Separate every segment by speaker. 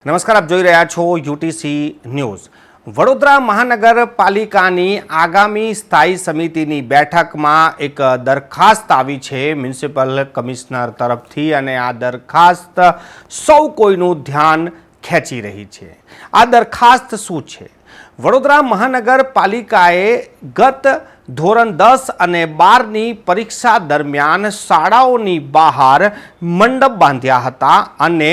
Speaker 1: નમસ્કાર, આપ જોઈ રહ્યા છો યુટીસી ન્યૂઝ। વડોદરા મહાનગરપાલિકાની આગામી સ્થાયી સમિતિની બેઠકમાં એક દરખાસ્ત આવી છે મ્યુનિસિપલ કમિશનર તરફથી અને આ દરખાસ્ત સૌ કોઈનું ધ્યાન ખેંચી રહી છે। આ દરખાસ્ત શું છે? વડોદરા મહાનગરપાલિકાએ ગત ધોરણ 10 અને 12ની પરીક્ષા દરમિયાન શાળાઓની બહાર મંડપ બાંધ્યા હતા અને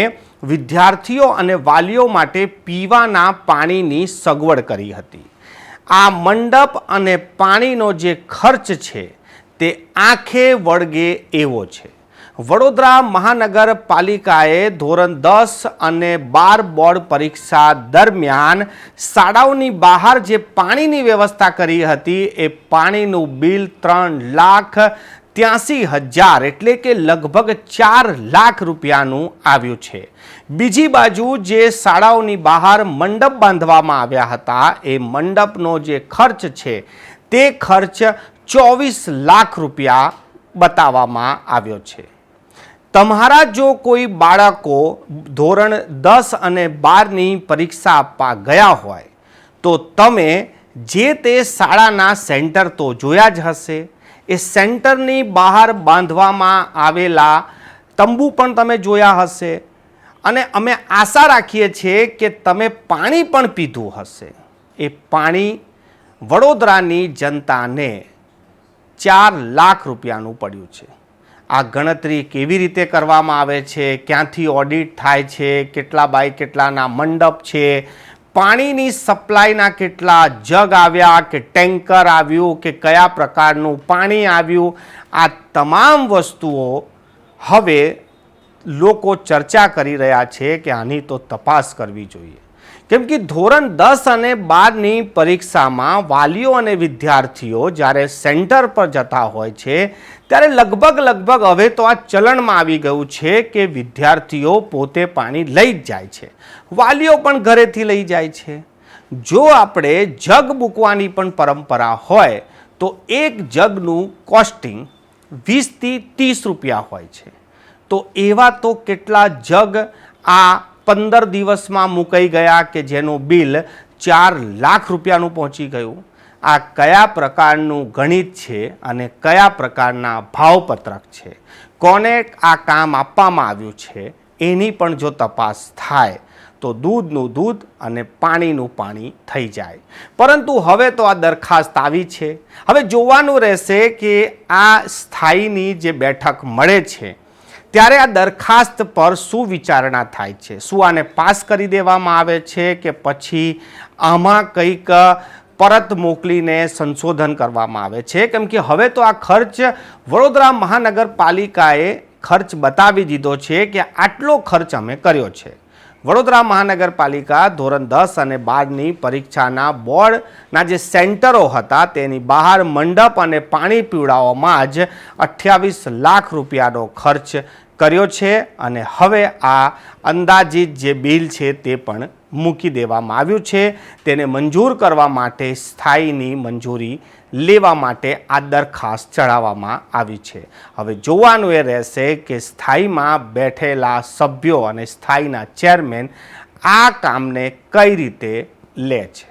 Speaker 1: વિદ્યાર્થીઓ અને વાલીઓ માટે પીવાના પાણીની સગવડ કરી હતી। આ મંડપ અને પાણીનો જે ખર્ચ છે તે આંખે વળગે એવો છે। વડોદરા મહાનગરપાલિકાએ ધોરણ 10 અને 12 બોર્ડ પરીક્ષા દરમિયાન શાળાઓની બહાર જે પાણીની વ્યવસ્થા કરી હતી એ પાણીનું બિલ 3,83,000 એટલે કે લગભગ 4 લાખ રૂપિયાનું આવ્યું છે। બીજી બાજુ જે શાળાઓની બહાર મંડપ બાંધવામાં આવ્યા હતા એ મંડપનો જે ખર્ચ છે તે ખર્ચ 24 લાખ રૂપિયા બતાવવામાં આવ્યો છે। તમારા જો કોઈ બાળકો ધોરણ 10 અને 12ની પરીક્ષા આપવા ગયા હોય તો તમે જે તે શાળાના સેન્ટર તો જોયા જ હશે। એ સેન્ટરની બહાર બાંધવામાં આવેલા તંબુ પણ તમે જોયા હશે અને અમે આશા રાખીએ છીએ કે તમે પાણી પણ પીધું હશે। એ પાણી વડોદરાની જનતાને 4 લાખ રૂપિયાનું પડ્યું છે। આ ગણતરી કેવી રીતે કરવામાં આવે છે, ક્યાંથી ઓડિટ થાય છે, કેટલા બાય કેટલાના મંડપ છે, પાણીની સપ્લાયના કેટલા જગ આવ્યા કે ટેન્કર આવ્યું કે કયા પ્રકારનું પાણી આવ્યું, આ તમામ વસ્તુઓ હવે લોકો ચર્ચા કરી રહ્યા છે કે આની તો તપાસ કરવી જોઈએ। કેમ કે ધોરણ 10 અને 12ની પરીક્ષામાં વાલીઓ અને વિદ્યાર્થીઓ જ્યારે સેન્ટર પર જતા હોય છે ત્યારે લગભગ હવે તો આ ચલણમાં આવી ગયું છે કે વિદ્યાર્થીઓ પોતે પાણી લઈ જ જાય છે, વાલીઓ પણ ઘરેથી લઈ જાય છે। જો આપણે જગ મૂકવાની પણ પરંપરા હોય તો એક જગનું કોસ્ટિંગ 20 થી 30 રૂપિયા હોય છે। તો એવા તો કેટલા જગ આ 15 દિવસમાં મુકાઈ ગયા કે જેનું બિલ 4 લાખ રૂપિયાનું પહોંચી ગયું। આ કયા પ્રકારનું ગણિત છે અને કયા પ્રકારના ભાવપત્રક છે, કોને આ કામ આપવામાં આવ્યું છે એની પણ જો તપાસ થાય તો દૂધનું દૂધ અને પાણીનું પાણી થઈ જાય। પરંતુ હવે તો આ દરખાસ્ત આવી છે, હવે જોવાનું રહેશે કે આ સ્થાયીની જે બેઠક મળે છે ત્યારે આ દરખાસ્ત પર શું વિચારણા થાય છે। શું આને પાસ કરી દેવામાં આવે છે કે પછી આમાં કંઈક પરત મોકલીને સંશોધન કરવામાં આવે છે? કેમ કે હવે તો આ ખર્ચ વડોદરા મહાનગરપાલિકાએ ખર્ચ બતાવી દીધો છે કે આટલો ખર્ચ અમે કર્યો છે। વડોદરા મહાનગરપાલિકા ધોરણ 10 અને 12ની પરીક્ષાના બોર્ડના જે સેન્ટરો હતા તેની બહાર મંડપ અને પાણી પીવડાવવામાં જ 28 લાખ રૂપિયાનો ખર્ચ કર્યો છે અને હવે આ અંદાજિત જે બિલ છે તે પણ મૂકી દેવામાં આવ્યું છે। તેને મંજૂર કરવા માટે સ્થાયીની મંજૂરી લેવા માટે આ દરખાસ્ત ચડાવવામાં આવી છે। હવે જોવાનું એ રહેશે કે સ્થાયીમાં બેઠેલા સભ્યો અને સ્થાયીના ચેરમેન આ કામને કઈ રીતે લે છે।